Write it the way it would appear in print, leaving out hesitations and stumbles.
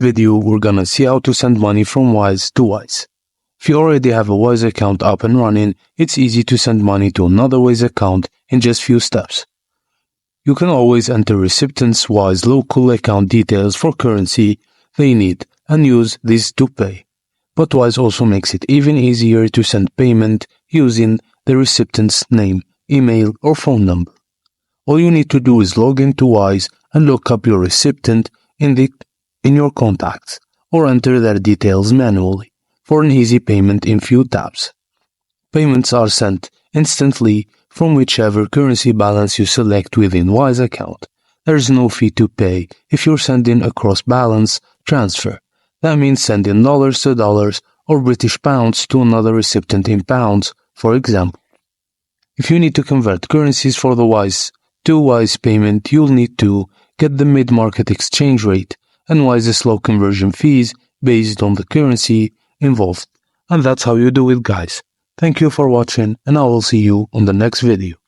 Video, we're gonna see how to send money from Wise to Wise. If you already have a Wise account up and running, it's easy to send money to another Wise account in just few steps. You can always enter recipient's Wise local account details for currency they need and use these to pay. But Wise also makes it even easier to send payment using the recipient's name, email, or phone number. All you need to do is log into Wise and look up your recipient in your contacts, or enter their details manually for an easy payment in few taps. Payments are sent instantly from whichever currency balance you select within Wise account. There is no fee to pay if you're sending a cross-balance transfer. That means sending dollars to dollars or British pounds to another recipient in pounds, for example. If you need to convert currencies for the Wise to Wise payment, you'll need to get the mid-market exchange rate and Wise's low conversion fees based on the currency involved. And that's how you do it, guys. Thank you for watching, and I will see you on the next video.